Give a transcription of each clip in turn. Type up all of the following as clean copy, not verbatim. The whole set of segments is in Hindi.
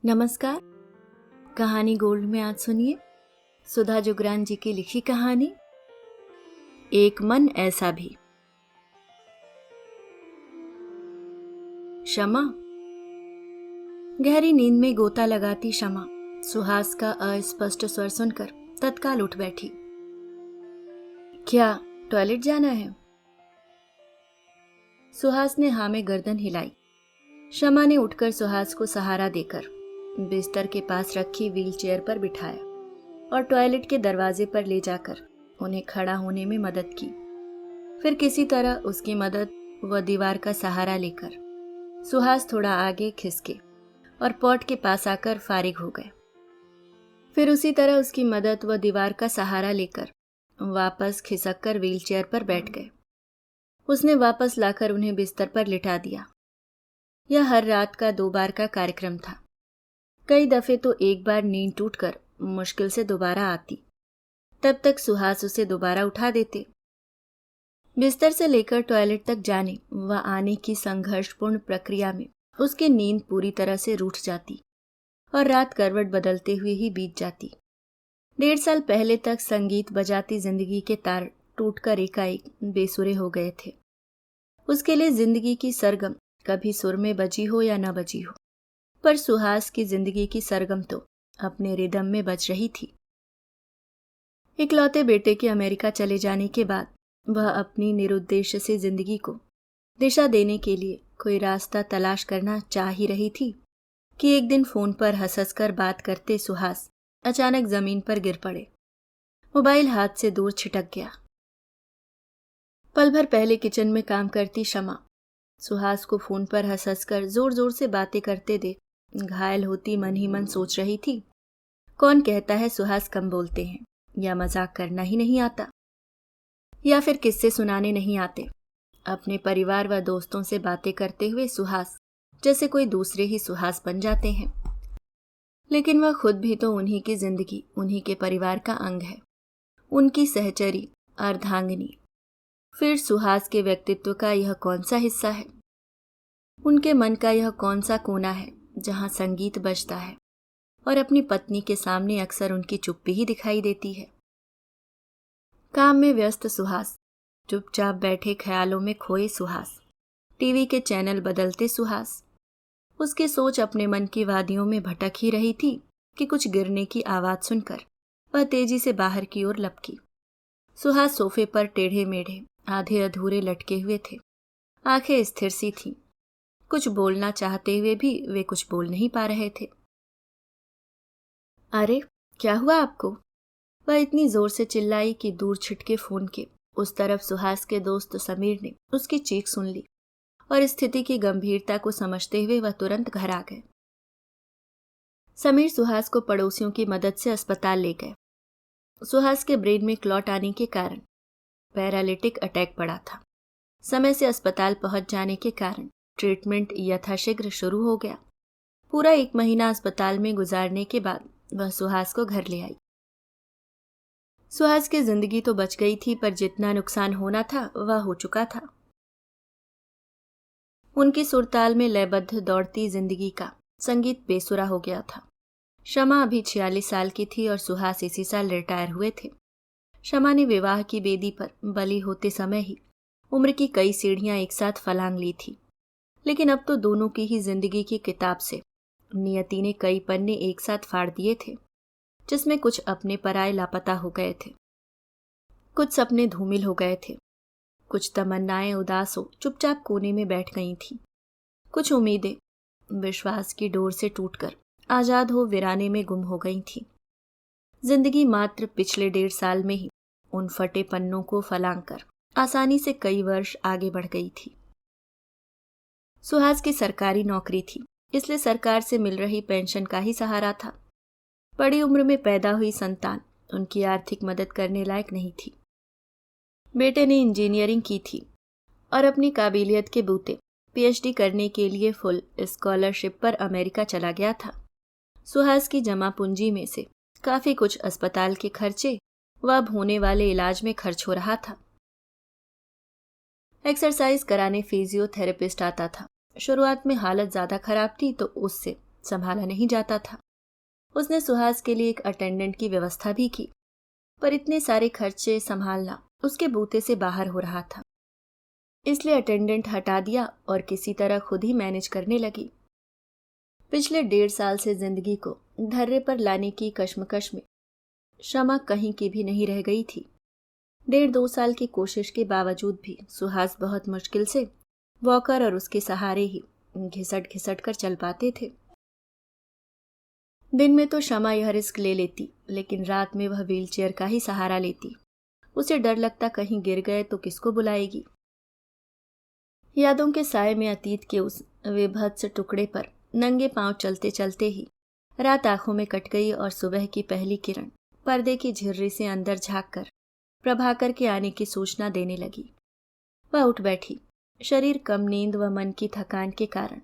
नमस्कार। कहानी गोल्ड में आज सुनिए सुधा जुगरान जी की लिखी कहानी एक मन ऐसा भी। शमा। गहरी नींद में गोता लगाती शमा सुहास का अस्पष्ट स्वर सुनकर तत्काल उठ बैठी। क्या टॉयलेट जाना है? सुहास ने हाँ में गर्दन हिलाई। शमा ने उठकर सुहास को सहारा देकर बिस्तर के पास रखी व्हीलचेयर पर बिठाया और टॉयलेट के दरवाजे पर ले जाकर उन्हें खड़ा होने में मदद की। फिर किसी तरह उसकी मदद व दीवार का सहारा लेकर सुहास थोड़ा आगे खिसके और पॉट के पास आकर फारिग हो गए। फिर उसी तरह उसकी मदद व दीवार का सहारा लेकर वापस खिसक कर व्हीलचेयर पर बैठ गए। उसने वापस लाकर उन्हें बिस्तर पर लिटा दिया। यह हर रात का 2 बार का कार्यक्रम था। कई दफे तो एक बार नींद टूटकर मुश्किल से दोबारा आती, तब तक सुहास उसे दोबारा उठा देते। बिस्तर से लेकर टॉयलेट तक जाने व आने की संघर्षपूर्ण प्रक्रिया में उसकी नींद पूरी तरह से रूठ जाती और रात करवट बदलते हुए ही बीत जाती। 1.5 साल पहले तक संगीत बजाती जिंदगी के तार टूटकर एकाएक बेसुरे हो गए थे। उसके लिए जिंदगी की सरगम कभी सुर में बजी हो या न बजी हो, पर सुहास की जिंदगी की सरगम तो अपने रिदम में बज रही थी। इकलौते बेटे के अमेरिका चले जाने के बाद वह अपनी निरुद्देश्य से जिंदगी को दिशा देने के लिए कोई रास्ता तलाश करना चाह ही रही थी कि एक दिन फोन पर हंस हंस कर बात करते सुहास अचानक जमीन पर गिर पड़े। मोबाइल हाथ से दूर छिटक गया। पल भर पहले किचन में काम करती शमा सुहास को फोन पर हंस हंस कर जोर जोर से बातें करते देख घायल होती मन ही मन सोच रही थी, कौन कहता है सुहास कम बोलते हैं, या मजाक करना ही नहीं आता, या फिर किस्से सुनाने नहीं आते। अपने परिवार व दोस्तों से बातें करते हुए सुहास जैसे कोई दूसरे ही सुहास बन जाते हैं। लेकिन वह खुद भी तो उन्हीं की जिंदगी, उन्हीं के परिवार का अंग है, उनकी सहचरी, अर्धांगिनी। फिर सुहास के व्यक्तित्व का यह कौन सा हिस्सा है, उनके मन का यह कौन सा कोना है जहां संगीत बजता है और अपनी पत्नी के सामने अक्सर उनकी चुप्पी ही दिखाई देती है। काम में व्यस्त सुहास, चुपचाप बैठे ख्यालों में खोए सुहास, टीवी के चैनल बदलते सुहास। उसकी सोच अपने मन की वादियों में भटक ही रही थी कि कुछ गिरने की आवाज सुनकर वह तेजी से बाहर की ओर लपकी। सुहास सोफे पर टेढ़े मेढ़े आधे अधूरे लटके हुए थे। आंखें स्थिर सी थीं। कुछ बोलना चाहते हुए भी वे कुछ बोल नहीं पा रहे थे। अरे, क्या हुआ आपको? वह इतनी जोर से चिल्लाई कि दूर छिटके फोन के उस तरफ सुहास के दोस्त समीर ने उसकी चीख सुन ली और स्थिति की गंभीरता को समझते हुए वह तुरंत घर आ गए। समीर सुहास को पड़ोसियों की मदद से अस्पताल ले गए। सुहास के ब्रेन में क्लॉट आने के कारण पैरालिटिक अटैक पड़ा था। समय से अस्पताल पहुंच जाने के कारण ट्रीटमेंट यथाशीघ्र शुरू हो गया। पूरा 1 महीना अस्पताल में गुजारने के बाद वह सुहास को घर ले आई। सुहास की जिंदगी तो बच गई थी, पर जितना नुकसान होना था वह हो चुका था। उनकी सुरताल में लयबद्ध दौड़ती जिंदगी का संगीत बेसुरा हो गया था। शमा अभी 46 साल की थी और सुहास इसी साल रिटायर हुए थे। शमा ने विवाह की बेदी पर बली होते समय ही उम्र की कई सीढ़ियां एक साथ फलांग ली थी, लेकिन अब तो दोनों की ही जिंदगी की किताब से नियति ने कई पन्ने एक साथ फाड़ दिए थे, जिसमें कुछ अपने पराये लापता हो गए थे, कुछ सपने धूमिल हो गए थे, कुछ तमन्नाएं उदास हो चुपचाप कोने में बैठ गई थीं, कुछ उम्मीदें विश्वास की डोर से टूटकर आजाद हो वीराने में गुम हो गई थीं। जिंदगी मात्र पिछले 1.5 साल में ही उन फटे पन्नों को फलांग कर आसानी से कई वर्ष आगे बढ़ गई थी। सुहास की सरकारी नौकरी थी, इसलिए सरकार से मिल रही पेंशन का ही सहारा था। बड़ी उम्र में पैदा हुई संतान उनकी आर्थिक मदद करने लायक नहीं थी। बेटे ने इंजीनियरिंग की थी और अपनी काबिलियत के बूते पीएचडी करने के लिए फुल स्कॉलरशिप पर अमेरिका चला गया था। सुहास की जमा पूंजी में से काफी कुछ अस्पताल के खर्चे व अब होने वाले इलाज में खर्च हो रहा था। एक्सरसाइज कराने फिजियोथेरेपिस्ट आता था। शुरुआत में हालत ज्यादा खराब थी तो उससे संभाला नहीं जाता था। उसने सुहास के लिए एक अटेंडेंट की व्यवस्था भी की, पर इतने सारे खर्चे संभालना उसके बूते से बाहर हो रहा था। इसलिए अटेंडेंट हटा दिया और किसी तरह खुद ही मैनेज करने लगी। पिछले 1.5 साल से जिंदगी को धर्रे पर लाने की कश्मकश में शमा कहीं की भी नहीं रह गई थी। 1.5-2 साल की कोशिश के बावजूद भी सुहास बहुत मुश्किल से वॉकर और उसके सहारे ही घिसट घिसट कर चल पाते थे। दिन में तो शमा यह रिस्क ले लेती, लेकिन रात में वह व्हीलचेयर का ही सहारा लेती। उसे डर लगता कहीं गिर गए तो किसको बुलाएगी। यादों के साए में अतीत के उस विभत्स टुकड़े पर नंगे पांव चलते चलते ही रात आंखों में कट गई और सुबह की पहली किरण पर्दे की झिर्री से अंदर झांककर प्रभाकर के आने की सूचना देने लगी। वह उठ बैठी। शरीर कम नींद व मन की थकान के कारण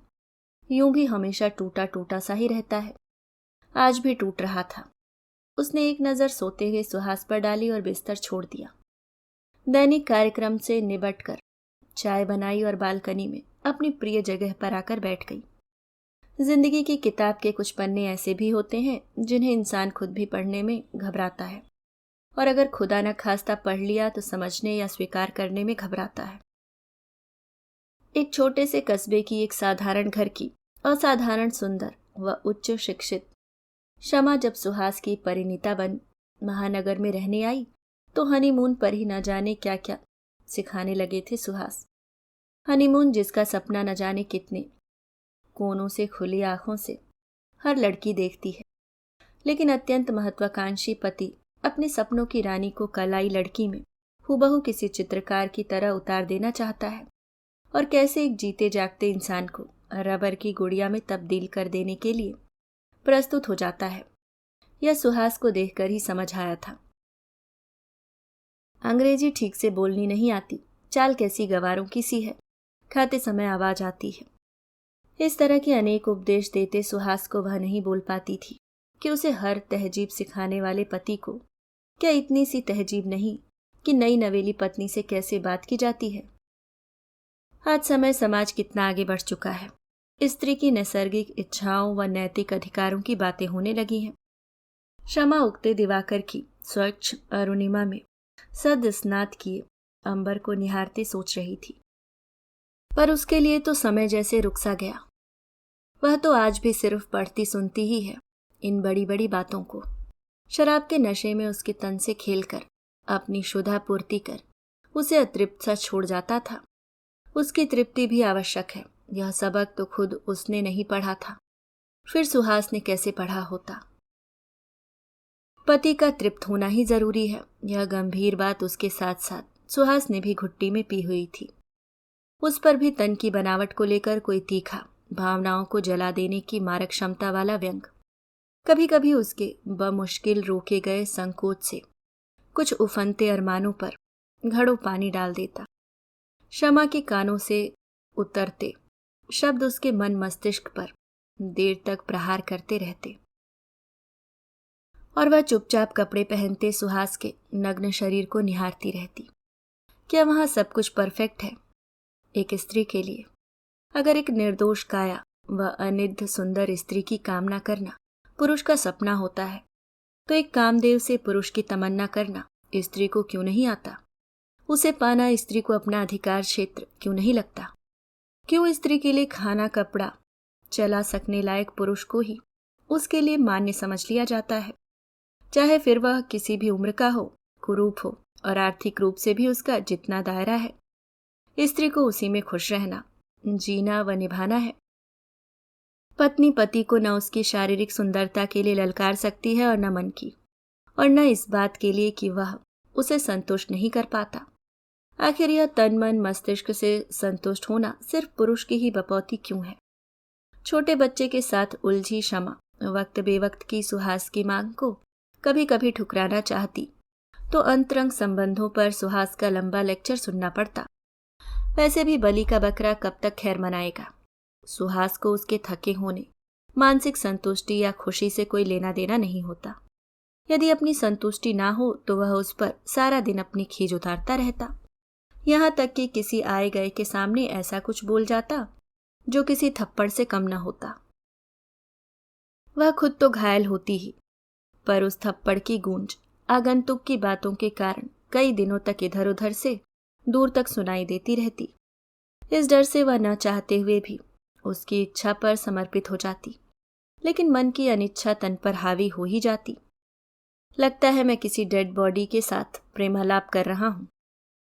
यूं भी हमेशा टूटा टूटा सा ही रहता है। आज भी टूट रहा था। उसने एक नज़र सोते हुए सुहास पर डाली और बिस्तर छोड़ दिया। दैनिक कार्यक्रम से निबटकर चाय बनाई और बालकनी में अपनी प्रिय जगह पर आकर बैठ गई। जिंदगी की किताब के कुछ पन्ने ऐसे भी होते हैं जिन्हें इंसान खुद भी पढ़ने में घबराता है, और अगर खुदा न खास्ता पढ़ लिया तो समझने या स्वीकार करने में घबराता है। एक छोटे से कस्बे की एक साधारण घर की असाधारण सुंदर व उच्च शिक्षित शमा जब सुहास की परिणीता बन महानगर में रहने आई तो हनीमून पर ही न जाने क्या क्या सिखाने लगे थे सुहास। हनीमून जिसका सपना न जाने कितने कोनों से खुली आंखों से हर लड़की देखती है, लेकिन अत्यंत महत्वाकांक्षी पति अपने सपनों की रानी को कलाई लड़की में हूबहू किसी चित्रकार की तरह उतार देना चाहता है, और कैसे एक जीते जागते इंसान को रबर की गुड़िया में तब्दील कर देने के लिए प्रस्तुत हो जाता है, यह सुहास को देखकर ही समझ आया था। अंग्रेजी ठीक से बोलनी नहीं आती, चाल कैसी गवारों की सी है, खाते समय आवाज आती है। इस तरह के अनेक उपदेश देते सुहास को वह नहीं बोल पाती थी कि उसे हर तहजीब सिखाने वाले पति को क्या इतनी सी तहजीब नहीं कि नई नवेली पत्नी से कैसे बात की जाती है। आज समय समाज कितना आगे बढ़ चुका है। स्त्री की नैसर्गिक इच्छाओं व नैतिक अधिकारों की बातें होने लगी हैं। शमा उगते दिवाकर की स्वच्छ अरुणिमा में सद स्नात किए अंबर को निहारते सोच रही थी, पर उसके लिए तो समय जैसे रुक सा गया। वह तो आज भी सिर्फ पढ़ती सुनती ही है इन बड़ी बड़ी बातों को। शराब के नशे में उसके तन से खेलकर अपनी क्षुधा पूर्ति कर उसे अतृप्त सा छोड़ जाता था। उसकी तृप्ति भी आवश्यक है। यह सबक तो खुद उसने नहीं पढ़ा था, फिर सुहास ने कैसे पढ़ा होता। पति का तृप्त होना ही जरूरी है, यह गंभीर बात उसके साथ साथ सुहास ने भी घुट्टी में पी हुई थी। उस पर भी तन की बनावट को लेकर कोई तीखा, भावनाओं को जला देने की मारक क्षमता वाला व्यंग कभी कभी उसके बमुश्किल रोके गए संकोच से कुछ उफनते अरमानों पर घड़ों पानी डाल देता। शमा के कानों से उतरते शब्द उसके मन मस्तिष्क पर देर तक प्रहार करते रहते, और वह चुपचाप कपड़े पहनते सुहास के नग्न शरीर को निहारती रहती। क्या वहां सब कुछ परफेक्ट है? एक स्त्री के लिए अगर एक निर्दोष काया व अनिद्ध सुंदर स्त्री की कामना करना पुरुष का सपना होता है, तो एक कामदेव से पुरुष की तमन्ना करना स्त्री को क्यों नहीं आता? उसे पाना स्त्री को अपना अधिकार क्षेत्र क्यों नहीं लगता? क्यों स्त्री के लिए खाना कपड़ा चला सकने लायक पुरुष को ही उसके लिए मान्य समझ लिया जाता है, चाहे फिर वह किसी भी उम्र का हो, कुरूप हो, और आर्थिक रूप से भी उसका जितना दायरा है, स्त्री को उसी में खुश रहना, जीना व निभाना है। पत्नी पति को न उसकी शारीरिक सुंदरता के लिए ललकार सकती है और न मन की, और न इस बात के लिए कि वह उसे संतुष्ट नहीं कर पाता। आखिर यह तन मन मस्तिष्क से संतुष्ट होना सिर्फ पुरुष की ही बपौती क्यों है? छोटे बच्चे के साथ उलझी शमा वक्त बेवक्त की सुहास की मांग को कभी कभी ठुकराना चाहती तो अंतरंग संबंधों पर सुहास का लंबा लेक्चर सुनना पड़ता। वैसे भी बलि का बकरा कब तक खैर मनाएगा? सुहास को उसके थके होने, मानसिक संतुष्टि या खुशी से कोई लेना देना नहीं होता। यदि अपनी संतुष्टि ना हो तो वह उस पर सारा दिन अपनी खीज उतारता रहता, यहाँ तक कि किसी आए गए के सामने ऐसा कुछ बोल जाता जो किसी थप्पड़ से कम न होता। वह खुद तो घायल होती ही, पर उस थप्पड़ की गूंज आगंतुक की बातों के कारण कई दिनों तक इधर उधर से दूर तक सुनाई देती रहती। इस डर से वह न चाहते हुए भी उसकी इच्छा पर समर्पित हो जाती, लेकिन मन की अनिच्छा तन पर हावी हो ही जाती। लगता है मैं किसी डेड बॉडी के साथ प्रेमालाप कर रहा हूं।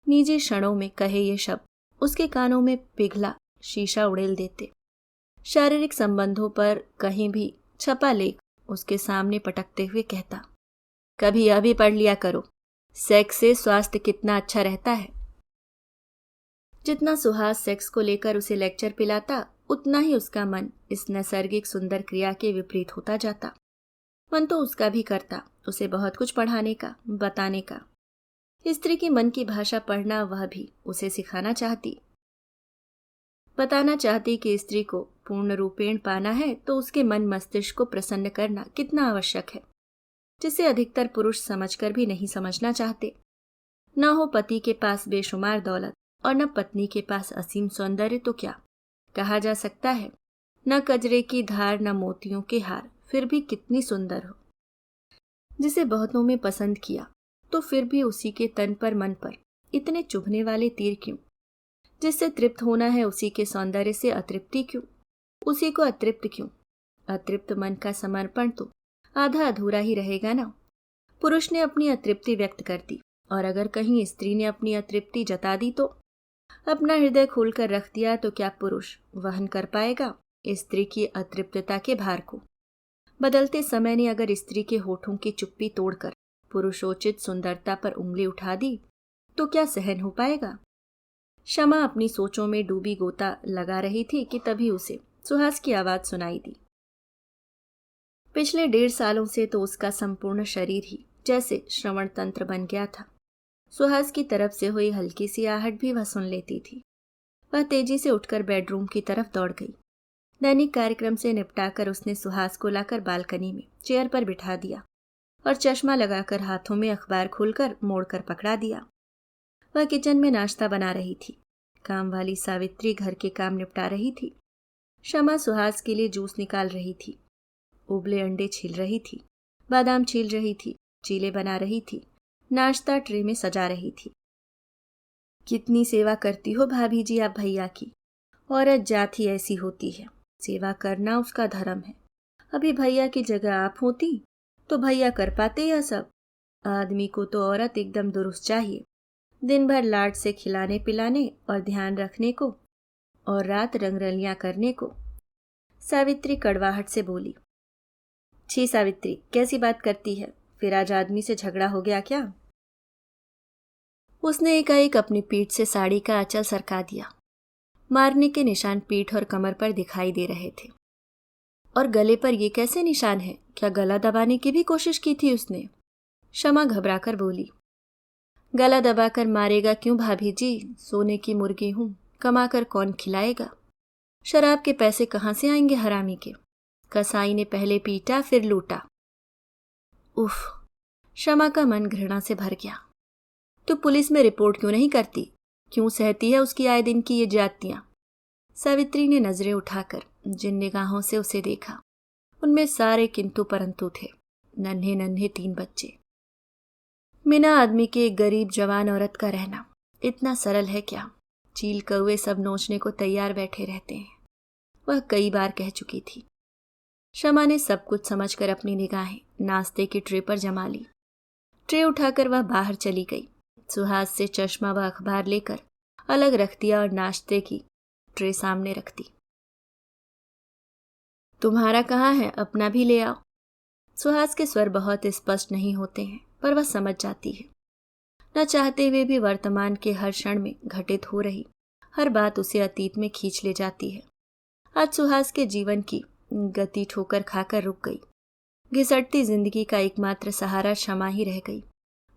निजी क्षणों में कहे ये शब्द उसके कानों में पिघला शीशा उड़ेल देते। शारीरिक संबंधों पर कहीं भी छपा लेख उसके सामने पटकते हुए कहता, कभी यह भी पढ़ लिया करो, सेक्स से स्वास्थ्य कितना अच्छा रहता है। जितना सुहास सेक्स को लेकर उसे लेक्चर पिलाता, उतना ही उसका मन इस नैसर्गिक सुंदर क्रिया के विपरीत होता जाता। मन तो उसका भी करता उसे बहुत कुछ पढ़ाने का, बताने का। स्त्री की मन की भाषा पढ़ना वह भी उसे सिखाना चाहती, बताना चाहती कि स्त्री को पूर्ण रूपेण पाना है तो उसके मन मस्तिष्क को प्रसन्न करना कितना आवश्यक है, जिसे अधिकतर पुरुष समझकर भी नहीं समझना चाहते। न हो पति के पास बेशुमार दौलत और न पत्नी के पास असीम सौंदर्य तो क्या कहा जा सकता है, न कजरे की धार न मोतियों के हार, फिर भी कितनी सुंदर हो। जिसे बहुतों में पसंद किया तो फिर भी उसी के तन पर मन पर इतने चुभने वाले तीर क्यों? जिससे तृप्त होना है उसी के सौंदर्य से अतृप्ति क्यों? उसी को अतृप्त क्यों? अतृप्त मन का समर्पण तो आधा अधूरा ही रहेगा ना। पुरुष ने अपनी अतृप्ति व्यक्त कर दी, और अगर कहीं स्त्री ने अपनी अतृप्ति जता दी तो अपना हृदय खोलकर रख दिया तो क्या पुरुष वहन कर पाएगा स्त्री की अतृप्तता के भार को? बदलते समय ने अगर स्त्री के होठों की चुप्पी तोड़कर पुरुषोचित सुंदरता पर उंगली उठा दी तो क्या सहन हो पाएगा? शमा अपनी सोचों में डूबी गोता लगा रही थी कि तभी उसे सुहास की आवाज सुनाई दी। पिछले 1.5 सालों से तो उसका संपूर्ण शरीर ही जैसे श्रवण तंत्र बन गया था। सुहास की तरफ से हुई हल्की सी आहट भी वह सुन लेती थी। वह तेजी से उठकर बेडरूम की तरफ दौड़ गई। दैनिक कार्यक्रम से निपटाकर उसने सुहास को लाकर बालकनी में चेयर पर बिठा दिया और चश्मा लगाकर हाथों में अखबार खोलकर मोड़कर पकड़ा दिया। वह किचन में नाश्ता बना रही थी। काम वाली सावित्री घर के काम निपटा रही थी। शमा सुहास के लिए जूस निकाल रही थी, उबले अंडे छील रही थी, बादाम छील रही थी, चीले बना रही थी, नाश्ता ट्रे में सजा रही थी। कितनी सेवा करती हो भाभी जी आप भैया की। औरत जात ही ऐसी होती है, सेवा करना उसका धर्म है। अभी भैया की जगह आप होती तो भैया कर पाते यह सब। आदमी को तो औरत एकदम दुरुस्त चाहिए, दिन भर लाड से खिलाने पिलाने और ध्यान रखने को, और रात रंगरलियां करने को। सावित्री कड़वाहट से बोली, छी सावित्री, कैसी बात करती है, फिर आज आदमी से झगड़ा हो गया क्या? उसने एकाएक अपनी पीठ से साड़ी का आंचल सरका दिया। मारने के निशान पीठ और कमर पर दिखाई दे रहे थे। और गले पर ये कैसे निशान है? क्या गला दबाने की भी कोशिश की थी उसने? शमा घबराकर बोली, गला दबाकर मारेगा क्यों भाभी जी, सोने की मुर्गी हूं, कमाकर कौन खिलाएगा? शराब के पैसे कहां से आएंगे हरामी के? कसाई ने पहले पीटा फिर लूटा। उफ, शमा का मन घृणा से भर गया। तो पुलिस में रिपोर्ट क्यों नहीं करती? क्यों सहती है उसकी आए दिन की ये जातियां? सावित्री ने नजरें उठाकर जिन निगाहों से उसे देखा, उनमें सारे किंतु परंतु थे। नन्हे नन्हे 3 बच्चे। बिना आदमी के एक गरीब जवान औरत का रहना इतना सरल है क्या? चील कौवे सब नोचने को तैयार बैठे रहते हैं, वह कई बार कह चुकी थी। शमा ने सब कुछ समझकर अपनी निगाहें नाश्ते की ट्रे पर जमा ली। ट्रे उठाकर वह बाहर चली गई। सुहास से चश्मा व अखबार लेकर अलग रख दिया और नाश्ते की ट्रे सामने रख दी। तुम्हारा कहाँ है, अपना भी ले आओ। सुहास के स्वर बहुत स्पष्ट नहीं होते हैं, पर वह समझ जाती है। न चाहते हुए भी वर्तमान के हर क्षण में घटित हो रही हर बात उसे अतीत में खींच ले जाती है। आज सुहास के जीवन की गति ठोकर खाकर रुक गई। घिसटती जिंदगी का एकमात्र सहारा क्षमा ही रह गई,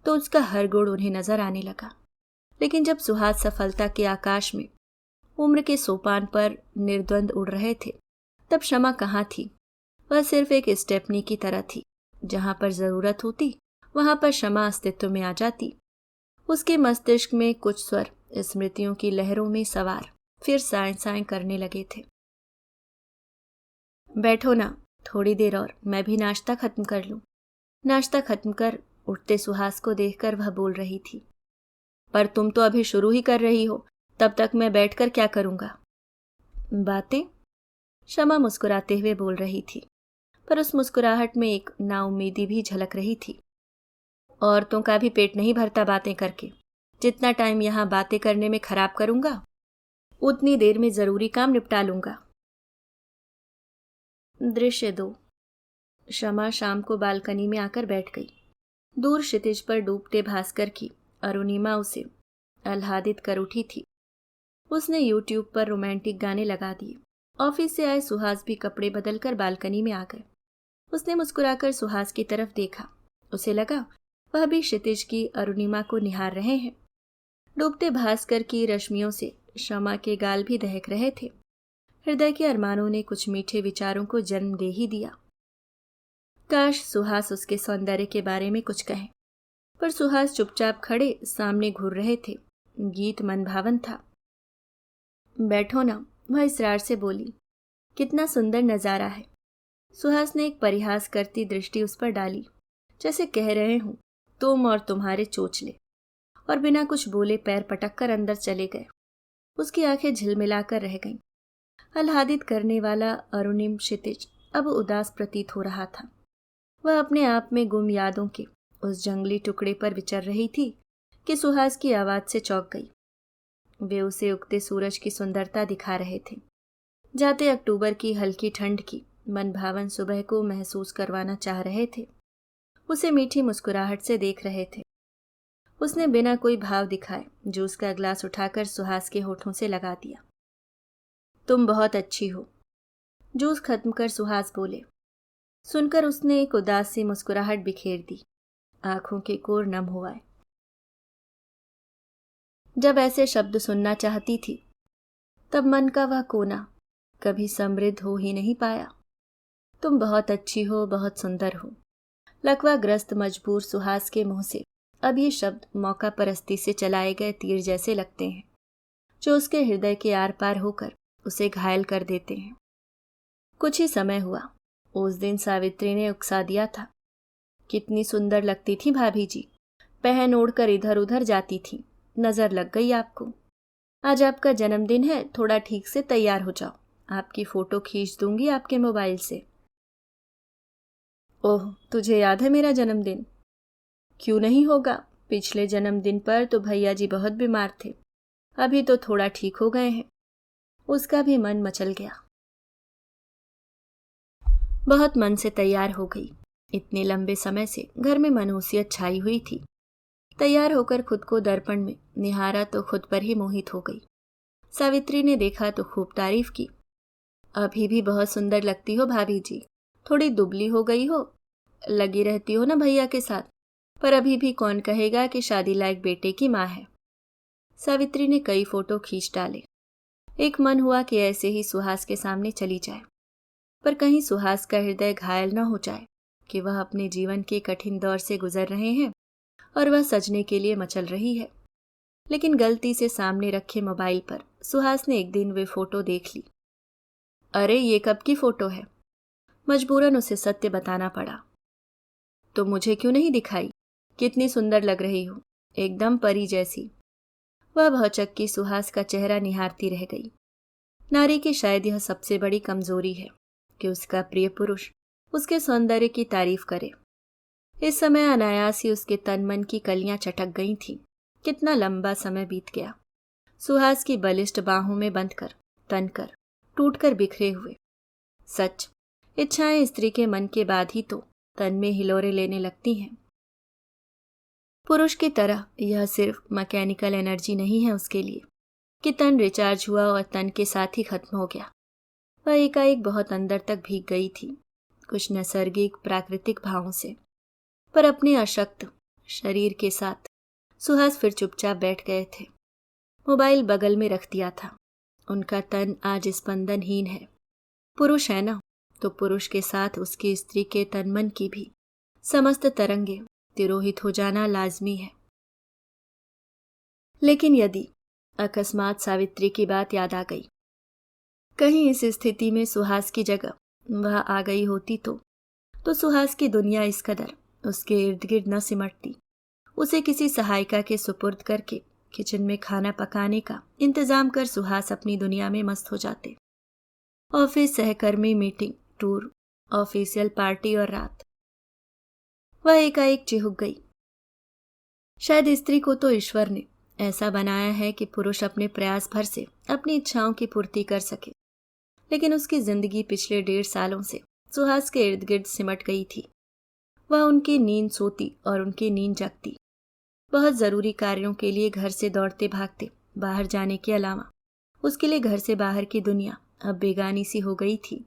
तो उसका हर गुण उन्हें नजर आने लगा। लेकिन जब सुहास सफलता के आकाश में उम्र के सोपान पर निर्द्वंद उड़ रहे थे, तब क्षमा कहाँ थी? वह सिर्फ एक स्टेपनी की तरह थी। जहां पर जरूरत होती वहां पर क्षमा अस्तित्व में आ जाती। उसके मस्तिष्क में कुछ स्वर स्मृतियों की लहरों में सवार फिर साएं साएं करने लगे थे। बैठो ना, थोड़ी देर और, मैं भी नाश्ता खत्म कर लूं। नाश्ता खत्म कर उठते सुहास को देखकर वह बोल रही थी, पर तुम तो अभी शुरू ही कर रही हो, तब तक मैं बैठकर क्या करूंगा? बातें? शमा मुस्कुराते हुए बोल रही थी, पर उस मुस्कुराहट में एक नाउम्मीदी भी झलक रही थी। औरतों का भी पेट नहीं भरता बातें करके। जितना टाइम यहां बातें करने में खराब करूंगा, उतनी देर में जरूरी काम निपटा लूंगा। दृश्य 2। शमा शाम को बालकनी में आकर बैठ गई। दूर क्षितिज पर डूबते भास्कर की अरुणिमा उसे आह्लादित कर उठी थी। उसने यूट्यूब पर रोमांटिक गाने लगा दिए। ऑफिस से आए सुहास भी कपड़े बदलकर बालकनी में आ गए। उसने मुस्कुराकर सुहास की तरफ देखा। उसे लगा वह भी क्षितिज की अरुणिमा को निहार रहे हैं। डूबते भास्कर की रश्मियों से शमा के गाल भी दहक रहे थे। हृदय के अरमानों ने कुछ मीठे विचारों को जन्म दे ही दिया। काश सुहास उसके सौंदर्य के बारे में कुछ कहे, पर सुहास चुपचाप खड़े सामने घूर रहे थे। गीत मनभावन था। बैठो ना, वह इसरार से बोली। कितना सुंदर नजारा है। सुहास ने एक परिहास करती दृष्टि उस पर डाली, जैसे कह रहे हूं तुम और तुम्हारे चोचले, और बिना कुछ बोले पैर पटक कर अंदर चले गए। उसकी आंखें झिलमिलाकर रह गईं। आह्लादित करने वाला अरुणिम क्षितिज अब उदास प्रतीत हो रहा था। वह अपने आप में गुम यादों के उस जंगली टुकड़े पर विचर रही थी कि सुहास की आवाज से चौंक गई। वे उसे उगते सूरज की सुंदरता दिखा रहे थे। जाते अक्टूबर की हल्की ठंड की मनभावन सुबह को महसूस करवाना चाह रहे थे। उसे मीठी मुस्कुराहट से देख रहे थे। उसने बिना कोई भाव दिखाए जूस का ग्लास उठाकर सुहास के होठों से लगा दिया। तुम बहुत अच्छी हो। जूस खत्म कर सुहास बोले। सुनकर उसने एक उदास सी मुस्कुराहट बिखेर दी। आंखों के कोर नम हो आए। जब ऐसे शब्द सुनना चाहती थी, तब मन का वह कोना कभी समृद्ध हो ही नहीं पाया। तुम बहुत अच्छी हो, बहुत सुंदर हो। लकवाग्रस्त मजबूर सुहास के मुंह से अब ये शब्द मौका परस्ती से चलाए गए तीर जैसे लगते हैं, जो उसके हृदय के आर पार होकर उसे घायल कर देते हैं। कुछ ही समय हुआ, उस दिन सावित्री ने उकसा दिया था। कितनी सुंदर लगती थी भाभी जी, पहन ओढ़कर इधर उधर जाती थी। नजर लग गई आपको। आज आपका जन्मदिन है, थोड़ा ठीक से तैयार हो जाओ, आपकी फोटो खींच दूंगी आपके मोबाइल से। ओह, तुझे याद है मेरा जन्मदिन? क्यों नहीं होगा, पिछले जन्मदिन पर तो भैया जी बहुत बीमार थे, अभी तो थोड़ा ठीक हो गए हैं। उसका भी मन मचल गया। बहुत मन से तैयार हो गई। इतने लंबे समय से घर में मनहूसियत छाई हुई थी। तैयार होकर खुद को दर्पण में निहारा तो खुद पर ही मोहित हो गई। सावित्री ने देखा तो खूब तारीफ की। अभी भी बहुत सुंदर लगती हो भाभी जी, थोड़ी दुबली हो गई हो, लगी रहती हो ना भैया के साथ, पर अभी भी कौन कहेगा कि शादी लायक बेटे की माँ है। सावित्री ने कई फोटो खींच डाले। एक मन हुआ कि ऐसे ही सुहास के सामने चली जाए, पर कहीं सुहास का हृदय घायल न हो जाए कि वह अपने जीवन के कठिन दौर से गुजर रहे हैं और वह सजने के लिए मचल रही है। लेकिन गलती से सामने रखे मोबाइल पर सुहास ने एक दिन वे फोटो देख ली। अरे, ये कब की फोटो है? मजबूरन उसे सत्य बताना पड़ा। तो मुझे क्यों नहीं दिखाई? कितनी सुंदर लग रही हो, एकदम परी जैसी। वह भौचक्की सुहास का चेहरा निहारती रह गई। नारी की शायद यह सबसे बड़ी कमजोरी है कि उसका प्रिय पुरुष उसके सौंदर्य की तारीफ करे। इस समय अनायास ही उसके तन मन की कलियां चटक गई थीं। कितना लंबा समय बीत गया। सुहास की बलिष्ठ बाहों में बंधकर, तनकर, टूटकर बिखरे हुए। सच, इच्छाएं स्त्री के मन के बाद ही तो तन में हिलोरे लेने लगती हैं। पुरुष की तरह यह सिर्फ मैकेनिकल एनर्जी नहीं है उसके लिए कि तन रिचार्ज हुआ और तन के साथ ही खत्म हो गया। वह एकाएक बहुत अंदर तक भीग गई थी, कुछ नैसर्गिक प्राकृतिक भावों से। पर अपने अशक्त शरीर के साथ सुहास फिर चुपचाप बैठ गए थे। मोबाइल बगल में रख दिया था। उनका तन आज स्पंदनहीन है। पुरुष है ना, तो पुरुष के साथ उसकी स्त्री के तन मन की भी समस्त तरंगे तिरोहित हो जाना लाजमी है। लेकिन यदि अकस्मात सावित्री की बात याद आ गई, कहीं इस स्थिति में सुहास की जगह वह आ गई होती तो सुहास की दुनिया इस कदर उसके इर्द गिर्द न सिमटती। उसे किसी सहायिका के सुपुर्द करके किचन में खाना पकाने का इंतजाम कर सुहास अपनी दुनिया में मस्त हो जाते। ऑफिस, सहकर्मी, मीटिंग, टूर, ऑफिशियल पार्टी और रात। वह एकाएक चिहुक गई। शायद स्त्री को तो ईश्वर ने ऐसा बनाया है कि पुरुष अपने प्रयास भर से अपनी इच्छाओं की पूर्ति कर सके, लेकिन उसकी जिंदगी पिछले 1.5 सालों से सुहास के इर्द गिर्द सिमट गई थी। वह उनकी नींद सोती और उनकी नींद जगती। बहुत जरूरी कार्यों के लिए घर से दौड़ते भागते बाहर जाने के अलावा उसके लिए घर से बाहर की दुनिया अब बेगानी सी हो गई थी।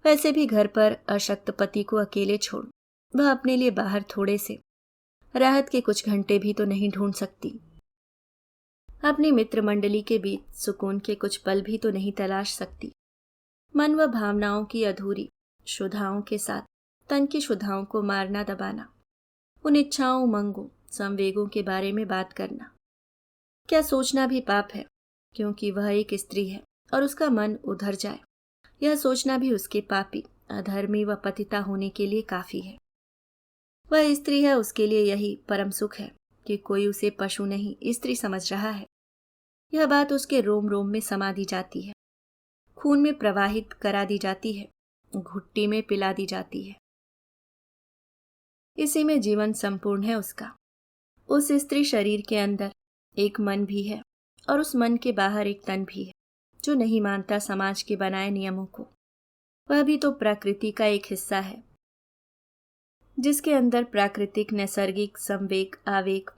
वैसे भी घर पर अशक्त पति को अकेले छोड़ वह अपने लिए बाहर थोड़े से राहत के कुछ घंटे भी तो नहीं ढूंढ सकती। अपनी मित्र मंडली के बीच सुकून के कुछ पल भी तो नहीं तलाश सकती। मन व भावनाओं की अधूरी शुद्धाओं के साथ तन की शुद्धाओं को मारना दबाना, उन इच्छाओं, उमंगों, संवेगों के बारे में बात करना, क्या सोचना भी पाप है, क्योंकि वह एक स्त्री है और उसका मन उधर जाए, यह सोचना भी उसके पापी, अधर्मी व पतिता होने के लिए काफी है। वह स्त्री है, उसके लिए यही परम सुख है कि कोई उसे पशु नहीं स्त्री समझ रहा है। यह बात उसके रोम रोम में समा दी जाती है, खून में प्रवाहित करा दी जाती है, घुट्टी में पिला दी जाती है। इसी में जीवन संपूर्ण है उसका। उस स्त्री शरीर के अंदर एक मन भी है और उस मन के बाहर एक तन भी है जो नहीं मानता समाज के बनाए नियमों को। वह भी तो प्रकृति का एक हिस्सा है, जिसके अंदर प्राकृतिक नैसर्गिक संवेग, आवेग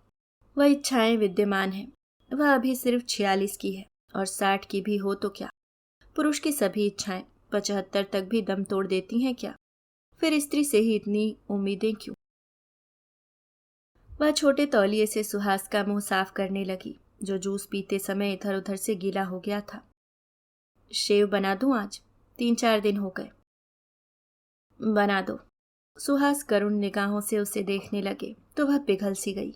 व इच्छाएं विद्यमान है। वह अभी सिर्फ 46 की है और 60 की भी हो तो क्या, पुरुष की सभी इच्छाएं 75 तक भी दम तोड़ देती हैं क्या? फिर स्त्री से ही इतनी उम्मीदें क्यों? वह छोटे तौलिए से सुहास का मुंह साफ करने लगी, जो जूस पीते समय इधर उधर से गीला हो गया था। शेव बना दूं आज? 3-4 दिन हो गए। बना दो। सुहास करुण निगाहों से उसे देखने लगे तो वह पिघल सी गई।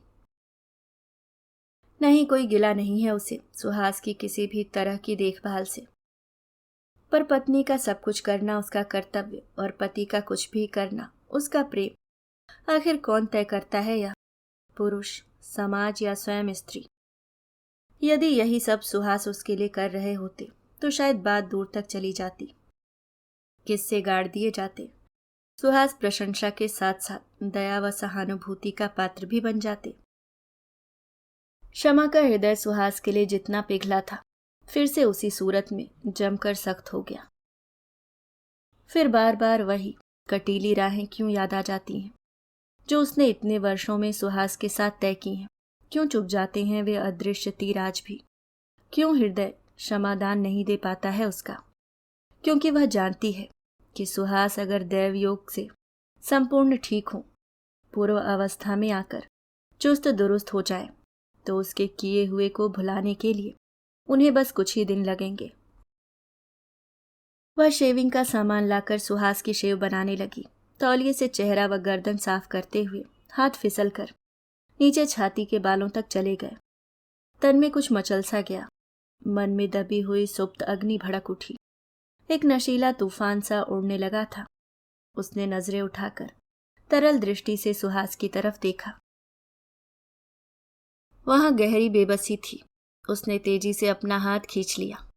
नहीं, कोई गिला नहीं है उसे सुहास की किसी भी तरह की देखभाल से, पर पत्नी का सब कुछ करना उसका कर्तव्य और पति का कुछ भी करना उसका प्रेम। आखिर कौन तय करता है, यह पुरुष, समाज या स्वयं स्त्री? यदि यही सब सुहास उसके लिए कर रहे होते तो शायद बात दूर तक चली जाती, किस्से गाड़ दिए जाते। सुहास प्रशंसा के साथ साथ दया व सहानुभूति का पात्र भी बन जाते। क्षमा का हृदय सुहास के लिए जितना पिघला था, फिर से उसी सूरत में जमकर सख्त हो गया। फिर बार बार वही कटीली राहें क्यों याद आ जाती हैं जो उसने इतने वर्षों में सुहास के साथ तय की हैं? क्यों चुप जाते हैं वे अदृश्य तीर आज भी? क्यों हृदय क्षमादान नहीं दे पाता है उसका? क्योंकि वह जानती है कि सुहास अगर दैव योग से संपूर्ण ठीक हो, पूर्व अवस्था में आकर चुस्त दुरुस्त हो जाए, तो उसके किए हुए को भुलाने के लिए उन्हें बस कुछ ही दिन लगेंगे। वह शेविंग का सामान लाकर सुहास की शेव बनाने लगी। तौलिए से चेहरा व गर्दन साफ करते हुए हाथ फिसल कर नीचे छाती के बालों तक चले गए। तन में कुछ मचल सा गया, मन में दबी हुई सुप्त अग्नि भड़क उठी। एक नशीला तूफान सा उड़ने लगा था। उसने नजरें उठाकर तरल दृष्टि से सुहास की तरफ देखा। वहां गहरी बेबसी थी। उसने तेजी से अपना हाथ खींच लिया।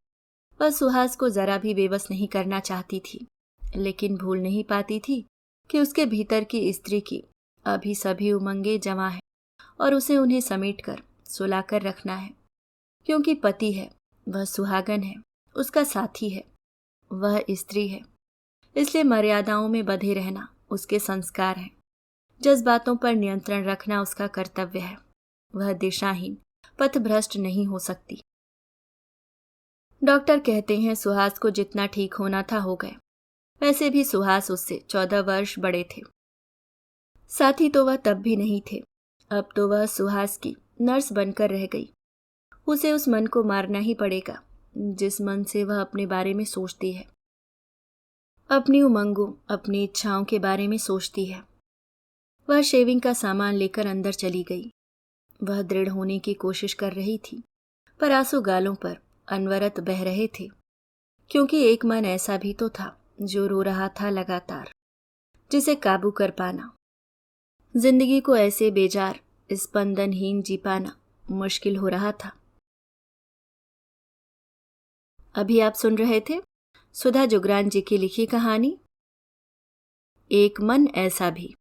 वह सुहास को जरा भी बेबस नहीं करना चाहती थी, लेकिन भूल नहीं पाती थी कि उसके भीतर की स्त्री की अभी सभी उमंगे जवां है और उसे उन्हें समेटकर सुलाकर रखना है, क्योंकि पति है, वह सुहागन है, उसका साथी है, वह स्त्री है। इसलिए मर्यादाओं में बंधे रहना उसके संस्कार है, जज्बातों पर नियंत्रण रखना उसका कर्तव्य है। वह दिशाहीन, पथभ्रष्ट नहीं हो सकती। डॉक्टर कहते हैं सुहास को जितना ठीक होना था हो गए। वैसे भी सुहास उससे 14 वर्ष बड़े थे। साथी तो वह तब भी नहीं थे। अब तो वह सुहास की नर्स बनकर रह गई। उसे उस मन को मारना ही पड़ेगा जिस मन से वह अपने बारे में सोचती है, अपनी उमंगों, अपनी इच्छाओं के बारे में सोचती है। वह शेविंग का सामान लेकर अंदर चली गई। वह दृढ़ होने की कोशिश कर रही थी, पर आंसू गालों पर अनवरत बह रहे थे, क्योंकि एक मन ऐसा भी तो था जो रो रहा था लगातार, जिसे काबू कर पाना, जिंदगी को ऐसे बेजार स्पंदनहीन जी पाना मुश्किल हो रहा था। अभी आप सुन रहे थे सुधा जुगरान जी की लिखी कहानी एक मन ऐसा भी।